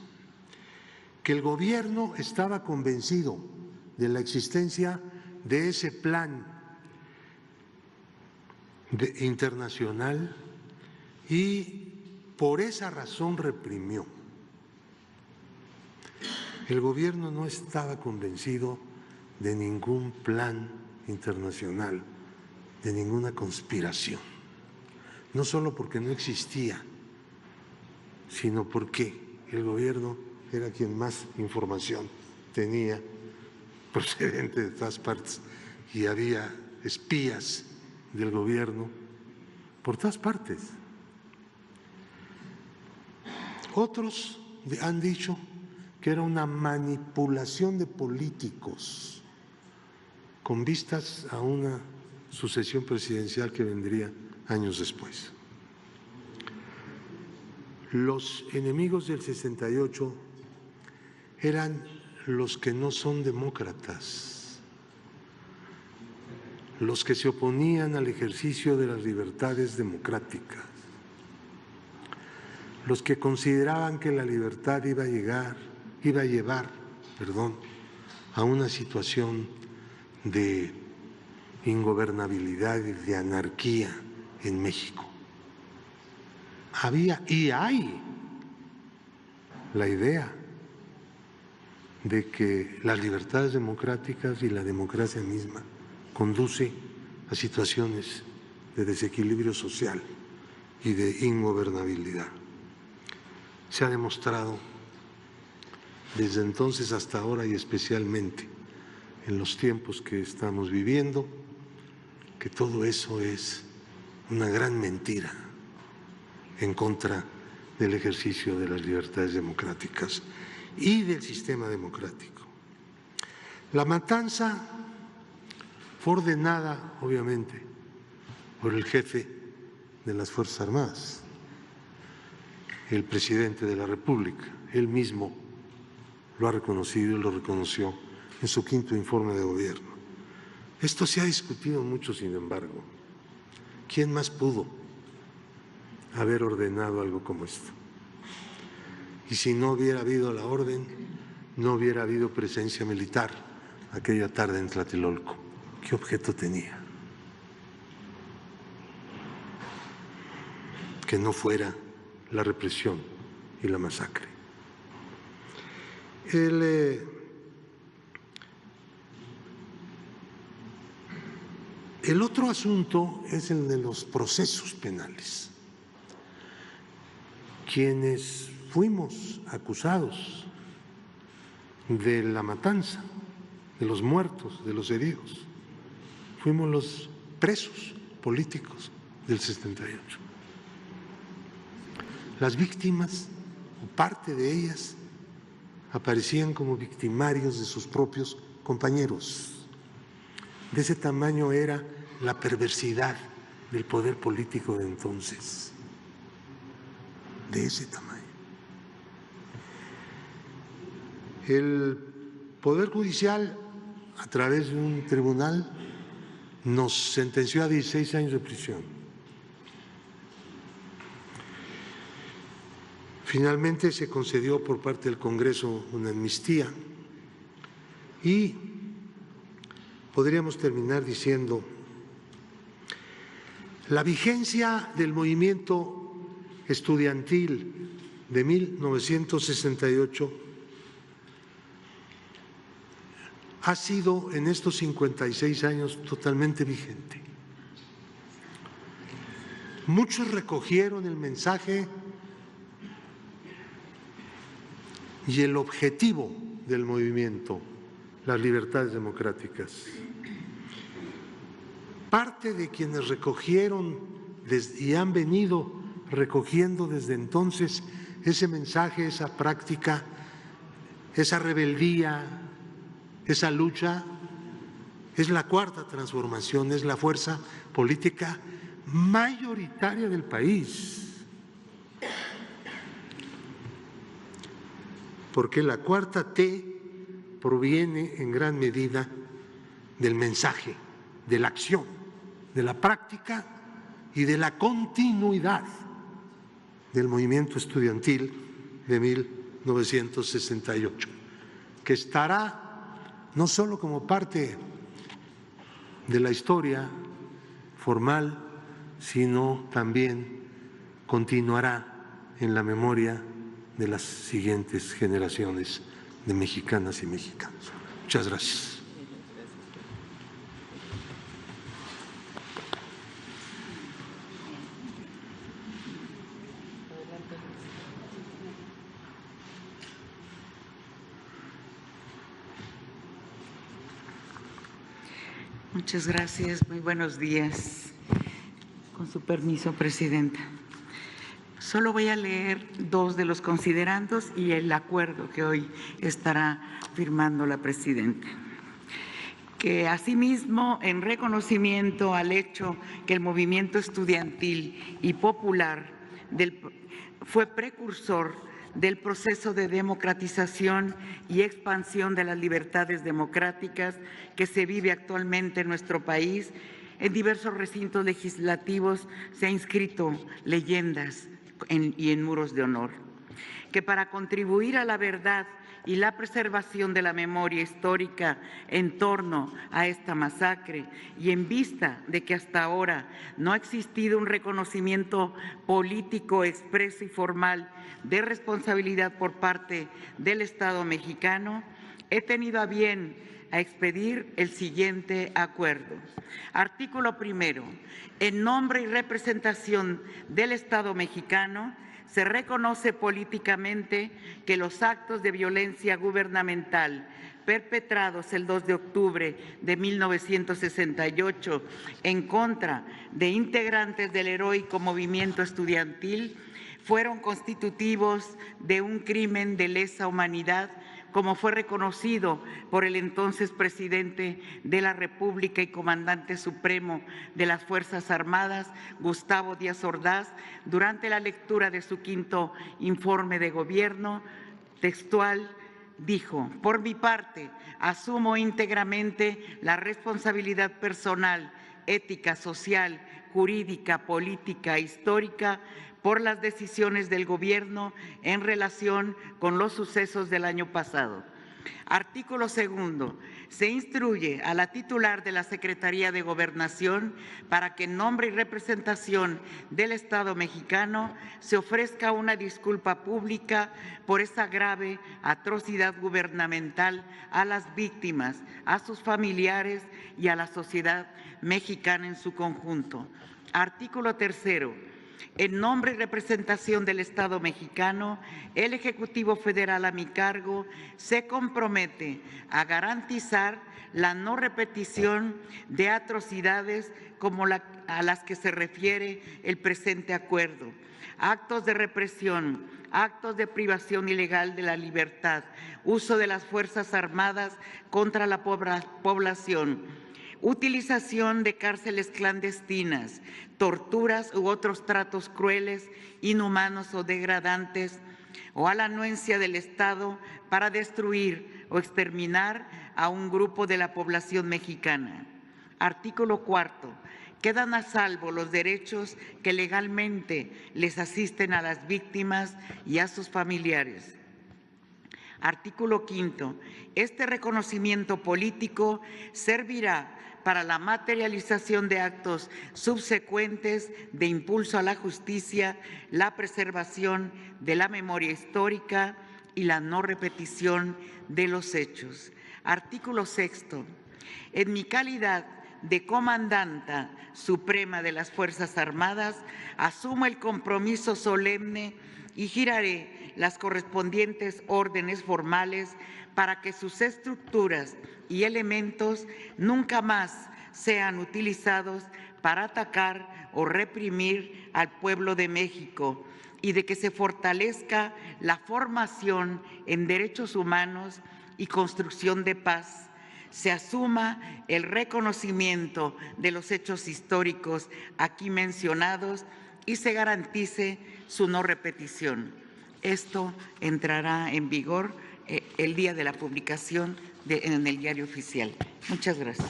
que el gobierno estaba convencido de la existencia de ese plan internacional y por esa razón reprimió. El gobierno no estaba convencido de ningún plan internacional, de ninguna conspiración, no solo porque no existía, sino porque el gobierno era quien más información tenía procedente de todas partes y había espías del gobierno por todas partes. Otros han dicho que era una manipulación de políticos con vistas a una sucesión presidencial que vendría años después. Los enemigos del 68 eran los que no son demócratas, los que se oponían al ejercicio de las libertades democráticas, los que consideraban que la libertad iba a llevar a una situación de ingobernabilidad y de anarquía en México. Había y hay la idea de que las libertades democráticas y la democracia misma conduce a situaciones de desequilibrio social y de ingobernabilidad. Se ha demostrado desde entonces hasta ahora y especialmente en los tiempos que estamos viviendo que todo eso es una gran mentira en contra del ejercicio de las libertades democráticas y del sistema democrático. La matanza fue ordenada, obviamente, por el jefe de las Fuerzas Armadas, el presidente de la República. Él mismo lo ha reconocido y lo reconoció en su 5º informe de gobierno. Esto se ha discutido mucho, sin embargo. ¿Quién más pudo haber ordenado algo como esto? Y si no hubiera habido la orden, no hubiera habido presencia militar aquella tarde en Tlatelolco. ¿Qué objeto tenía? Que no fuera la represión y la masacre. El otro asunto es el de los procesos penales. Quienes fuimos acusados de la matanza, de los muertos, de los heridos, fuimos los presos políticos del 78. Las víctimas, o parte de ellas, aparecían como victimarios de sus propios compañeros. De ese tamaño era la perversidad del poder político de entonces. De ese tamaño. El Poder Judicial, a través de un tribunal, nos sentenció a 16 años de prisión. Finalmente se concedió por parte del Congreso una amnistía y podríamos terminar diciendo: la vigencia del movimiento estudiantil de 1968 ha sido en estos 56 años totalmente vigente. Muchos recogieron el mensaje y el objetivo del movimiento, las libertades democráticas. Parte de quienes recogieron y han venido recogiendo desde entonces ese mensaje, esa práctica, esa rebeldía, esa lucha, es la Cuarta Transformación, es la fuerza política mayoritaria del país. Porque la cuarta T proviene en gran medida del mensaje, de la acción, de la práctica y de la continuidad del movimiento estudiantil de 1968, que estará no solo como parte de la historia formal, sino también continuará en la memoria de las siguientes generaciones de mexicanas y mexicanos. Muchas gracias. Muchas gracias, muy buenos días. Con su permiso, Presidenta. Solo voy a leer dos de los considerandos y el acuerdo que hoy estará firmando la Presidenta. Que asimismo, en reconocimiento al hecho que el movimiento estudiantil y popular fue precursor del proceso de democratización y expansión de las libertades democráticas que se vive actualmente en nuestro país, en diversos recintos legislativos se han inscrito leyendas y en muros de honor. Que para contribuir a la verdad y la preservación de la memoria histórica en torno a esta masacre y en vista de que hasta ahora no ha existido un reconocimiento político expreso y formal de responsabilidad por parte del Estado mexicano, he tenido a bien a expedir el siguiente acuerdo. Artículo primero. En nombre y representación del Estado mexicano, se reconoce políticamente que los actos de violencia gubernamental perpetrados el 2 de octubre de 1968 en contra de integrantes del heroico movimiento estudiantil fueron constitutivos de un crimen de lesa humanidad, como fue reconocido por el entonces presidente de la República y comandante supremo de las Fuerzas Armadas, Gustavo Díaz Ordaz, durante la lectura de su quinto informe de gobierno. Textual, dijo: por mi parte, asumo íntegramente la responsabilidad personal, ética, social, jurídica, política e histórica por las decisiones del Gobierno en relación con los sucesos del año pasado. Artículo segundo. Se instruye a la titular de la Secretaría de Gobernación para que en nombre y representación del Estado mexicano se ofrezca una disculpa pública por esa grave atrocidad gubernamental a las víctimas, a sus familiares y a la sociedad mexicana en su conjunto. Artículo tercero. En nombre y representación del Estado mexicano, el Ejecutivo Federal a mi cargo se compromete a garantizar la no repetición de atrocidades como a las que se refiere el presente acuerdo, actos de represión, actos de privación ilegal de la libertad, uso de las Fuerzas Armadas contra la población, utilización de cárceles clandestinas, torturas u otros tratos crueles, inhumanos o degradantes, o a la anuencia del Estado para destruir o exterminar a un grupo de la población mexicana. Artículo 4. Quedan a salvo los derechos que legalmente les asisten a las víctimas y a sus familiares. Artículo 5. Este reconocimiento político servirá para la materialización de actos subsecuentes de impulso a la justicia, la preservación de la memoria histórica y la no repetición de los hechos. Artículo 6. En mi calidad de Comandanta Suprema de las Fuerzas Armadas, asumo el compromiso solemne y giraré las correspondientes órdenes formales para que sus estructuras y elementos nunca más sean utilizados para atacar o reprimir al pueblo de México, y de que se fortalezca la formación en derechos humanos y construcción de paz, se asuma el reconocimiento de los hechos históricos aquí mencionados y se garantice su no repetición. Esto entrará en vigor el día de la publicación en el Diario Oficial. Muchas gracias.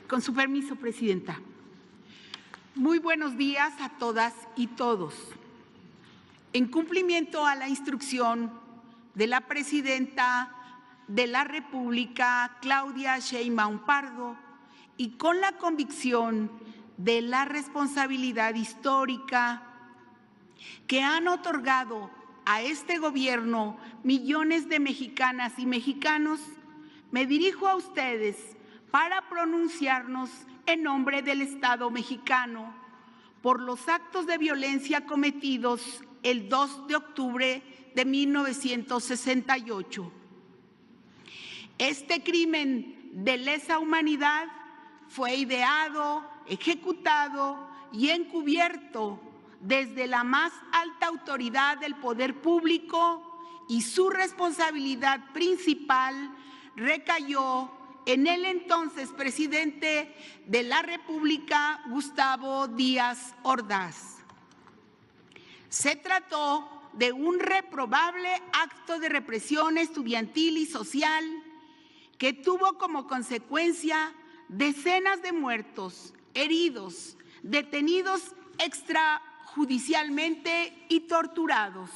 Con su permiso, Presidenta. Muy buenos días a todas y todos. En cumplimiento a la instrucción de la Presidenta de la República, Claudia Sheinbaum Pardo, y con la convicción de la responsabilidad histórica que han otorgado a este gobierno millones de mexicanas y mexicanos, me dirijo a ustedes para pronunciarnos en nombre del Estado mexicano por los actos de violencia cometidos el 2 de octubre de 1968. Este crimen de lesa humanidad fue ideado, ejecutado y encubierto desde la más alta autoridad del poder público, y su responsabilidad principal recayó en el entonces presidente de la República, Gustavo Díaz Ordaz. Se trató de un reprobable acto de represión estudiantil y social que tuvo como consecuencia decenas de muertos, heridos, detenidos extrajudicialmente y torturados.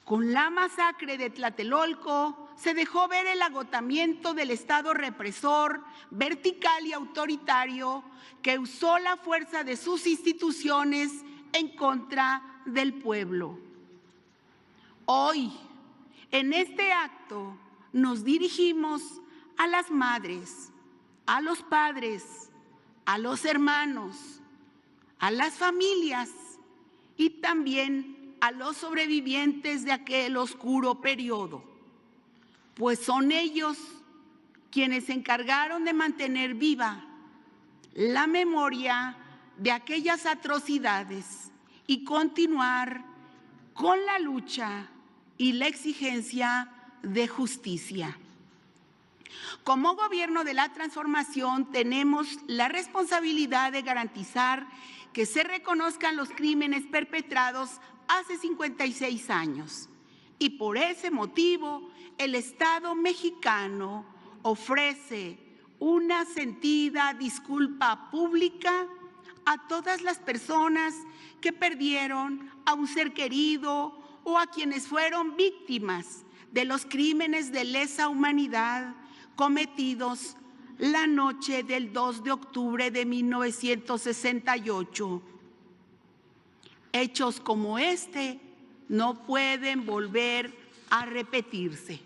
Con la masacre de Tlatelolco se dejó ver el agotamiento del Estado represor, vertical y autoritario, que usó la fuerza de sus instituciones en contra del pueblo. Hoy, en este acto, nos dirigimos a las madres, a los padres, a los hermanos, a las familias y también a los sobrevivientes de aquel oscuro periodo, pues son ellos quienes se encargaron de mantener viva la memoria de aquellas atrocidades y continuar con la lucha y la exigencia de justicia. Como Gobierno de la Transformación tenemos la responsabilidad de garantizar que se reconozcan los crímenes perpetrados hace 56 años, y por ese motivo el Estado mexicano ofrece una sentida disculpa pública a todas las personas que perdieron a un ser querido o a quienes fueron víctimas de los crímenes de lesa humanidad cometidos la noche del 2 de octubre de 1968. Hechos como este no pueden volver a repetirse.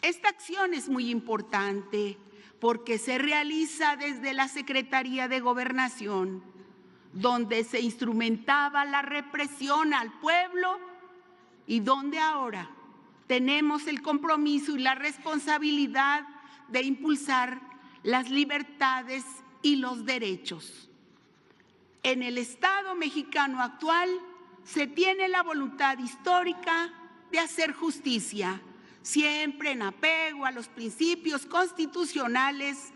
Esta acción es muy importante porque se realiza desde la Secretaría de Gobernación, donde se instrumentaba la represión al pueblo y donde ahora tenemos el compromiso y la responsabilidad de impulsar las libertades y los derechos. En el Estado mexicano actual se tiene la voluntad histórica de hacer justicia, siempre en apego a los principios constitucionales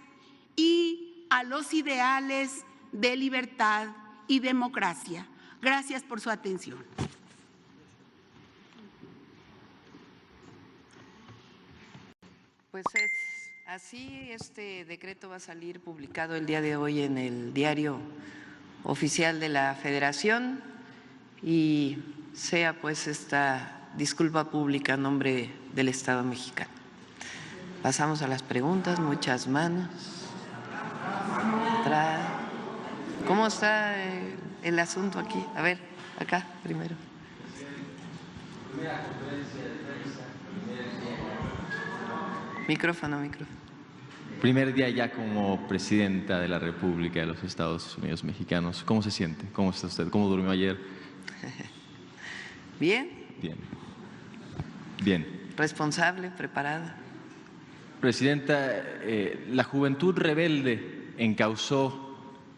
y a los ideales de libertad y democracia. Gracias por su atención. Pues es así, este decreto va a salir publicado el día de hoy en el Diario Oficial de la Federación y sea pues esta disculpa pública a nombre del Estado mexicano. Pasamos a las preguntas, muchas manos. ¿Cómo está el asunto aquí? A ver, acá primero. Micrófono. Primer día ya como presidenta de la República de los Estados Unidos Mexicanos. ¿Cómo se siente? ¿Cómo está usted? ¿Cómo durmió ayer? Bien. Bien. Responsable, preparada. Presidenta, la Juventud Rebelde encauzó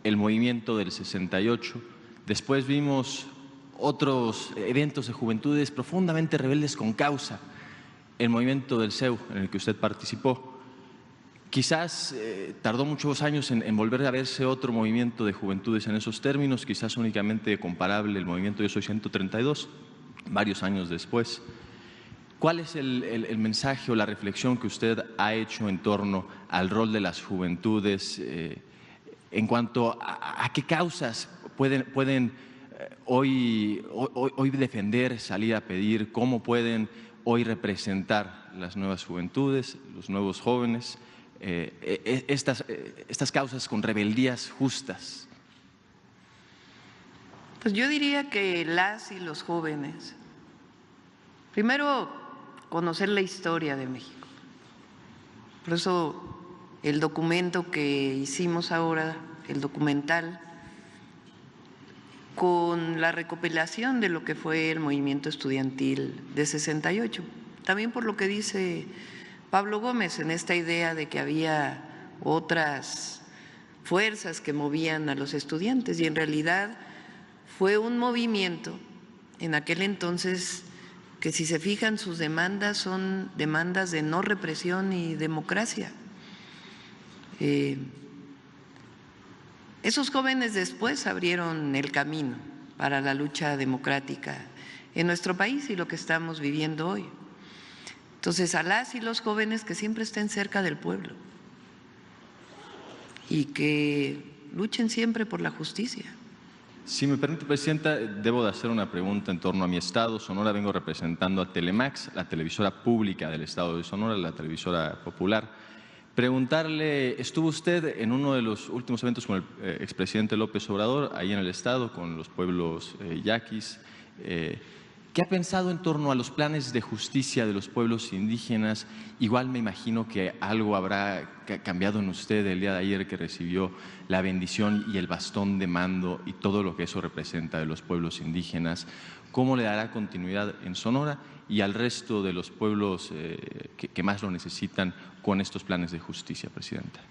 el movimiento del 68. Después vimos otros eventos de juventudes profundamente rebeldes con causa. El movimiento del CEU, en el que usted participó. Quizás tardó muchos años en volver a verse otro movimiento de juventudes en esos términos, quizás únicamente comparable el movimiento Yo Soy 132, varios años después. ¿Cuál es el mensaje o la reflexión que usted ha hecho en torno al rol de las juventudes en cuanto a qué causas pueden hoy defender, salir a pedir, cómo pueden hoy representar las nuevas juventudes, los nuevos jóvenes, estas causas con rebeldías justas? Pues yo diría que las y los jóvenes, primero, conocer la historia de México. Por eso el documento que hicimos ahora, el documental, con la recopilación de lo que fue el movimiento estudiantil de 68. También por lo que dice Pablo Gómez en esta idea de que había otras fuerzas que movían a los estudiantes y en realidad fue un movimiento en aquel entonces que, si se fijan, sus demandas son demandas de no represión y democracia. Esos jóvenes después abrieron el camino para la lucha democrática en nuestro país y lo que estamos viviendo hoy. Entonces, a las y los jóvenes que siempre estén cerca del pueblo y que luchen siempre por la justicia. Si me permite, Presidenta, debo de hacer una pregunta en torno a mi estado. Sonora, vengo representando a Telemax, la televisora pública del estado de Sonora, la televisora popular. Preguntarle, ¿estuvo usted en uno de los últimos eventos con el expresidente López Obrador, ahí en el estado, con los pueblos yaquis? ¿Qué ha pensado en torno a los planes de justicia de los pueblos indígenas? Igual me imagino que algo habrá cambiado en usted el día de ayer que recibió la bendición y el bastón de mando y todo lo que eso representa de los pueblos indígenas. ¿Cómo le dará continuidad en Sonora y al resto de los pueblos que más lo necesitan con estos planes de justicia, Presidenta?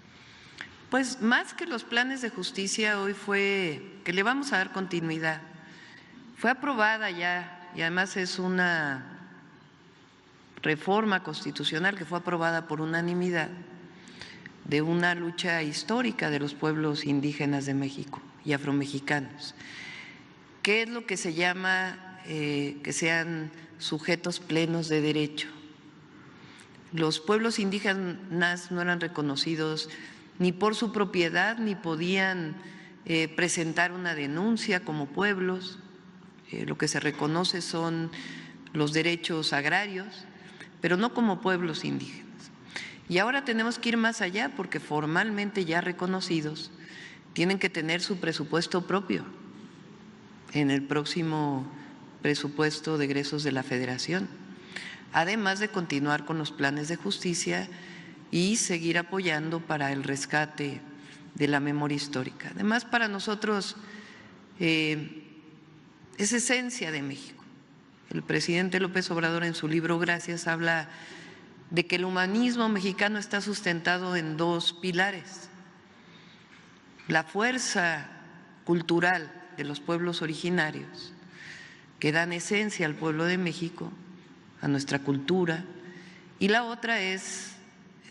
Pues más que los planes de justicia, hoy fue que le vamos a dar continuidad. Fue aprobada ya. Y además es una reforma constitucional que fue aprobada por unanimidad de una lucha histórica de los pueblos indígenas de México y afromexicanos. ¿Qué es lo que se llama que sean sujetos plenos de derecho? Los pueblos indígenas no eran reconocidos ni por su propiedad, ni podían presentar una denuncia como pueblos. Lo que se reconoce son los derechos agrarios, pero no como pueblos indígenas. Y ahora tenemos que ir más allá porque formalmente ya reconocidos tienen que tener su presupuesto propio en el próximo presupuesto de egresos de la Federación, además de continuar con los planes de justicia y seguir apoyando para el rescate de la memoria histórica. Además, para nosotros es esencia de México. El presidente López Obrador en su libro Gracias habla de que el humanismo mexicano está sustentado en dos pilares: la fuerza cultural de los pueblos originarios, que dan esencia al pueblo de México, a nuestra cultura, y la otra es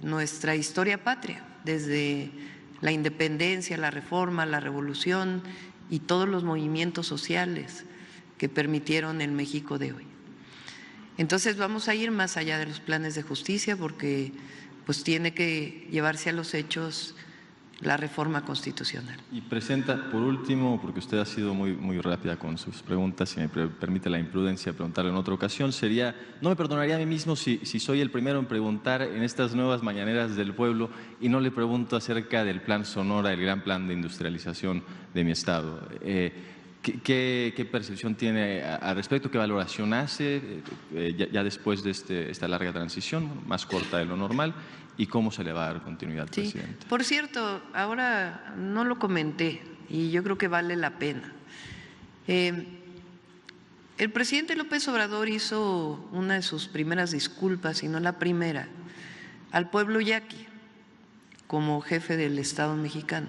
nuestra historia patria, desde la independencia, la reforma, la revolución y todos los movimientos sociales que permitieron el México de hoy. Entonces vamos a ir más allá de los planes de justicia porque pues tiene que llevarse a los hechos la reforma constitucional. Y Presidenta, por último, porque usted ha sido muy rápida con sus preguntas, si me permite la imprudencia preguntarle en otra ocasión, no me perdonaría a mí mismo si soy el primero en preguntar en estas nuevas mañaneras del pueblo y no le pregunto acerca del Plan Sonora, el gran plan de industrialización de mi estado. ¿Qué percepción tiene al respecto? ¿Qué valoración hace ya después de esta larga transición, más corta de lo normal? ¿Y cómo se le va a dar continuidad, sí, Presidente? Por cierto, ahora no lo comenté y yo creo que vale la pena. El presidente López Obrador hizo una de sus primeras disculpas, y no la primera, al pueblo yaqui como jefe del Estado mexicano.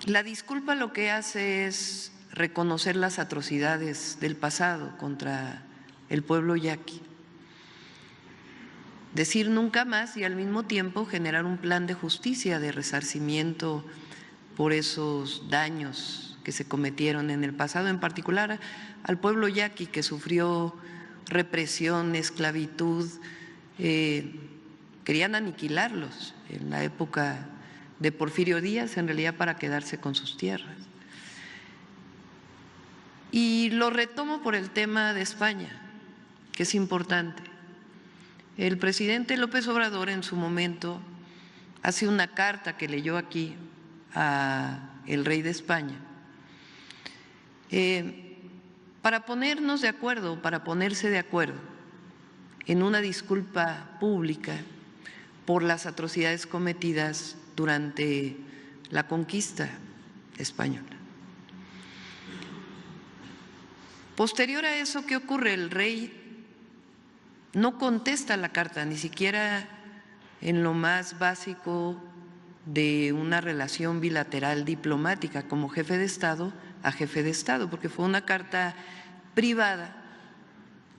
La disculpa lo que hace es reconocer las atrocidades del pasado contra el pueblo yaqui, decir nunca más y al mismo tiempo generar un plan de justicia, de resarcimiento por esos daños que se cometieron en el pasado, en particular al pueblo yaqui que sufrió represión, esclavitud, querían aniquilarlos en la época de Porfirio Díaz, en realidad para quedarse con sus tierras. Y lo retomo por el tema de España, que es importante. El presidente López Obrador en su momento hace una carta que leyó aquí al rey de España para ponernos de acuerdo, para ponerse de acuerdo en una disculpa pública por las atrocidades cometidas durante la conquista española. Posterior a eso, ¿qué ocurre? El rey no contesta la carta, ni siquiera en lo más básico de una relación bilateral diplomática, como jefe de Estado a jefe de Estado, porque fue una carta privada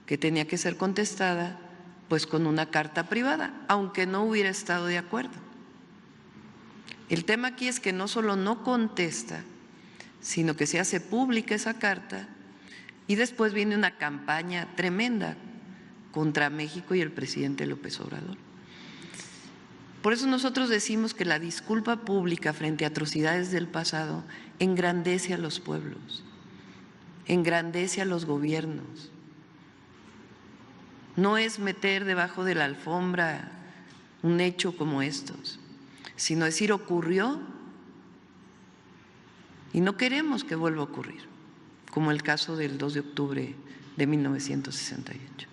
que tenía que ser contestada pues con una carta privada, aunque no hubiera estado de acuerdo. El tema aquí es que no solo no contesta, sino que se hace pública esa carta y después viene una campaña tremenda contra México y el presidente López Obrador. Por eso nosotros decimos que la disculpa pública frente a atrocidades del pasado engrandece a los pueblos, engrandece a los gobiernos. No es meter debajo de la alfombra un hecho como estos, sino decir ocurrió y no queremos que vuelva a ocurrir, como el caso del 2 de octubre de 1968.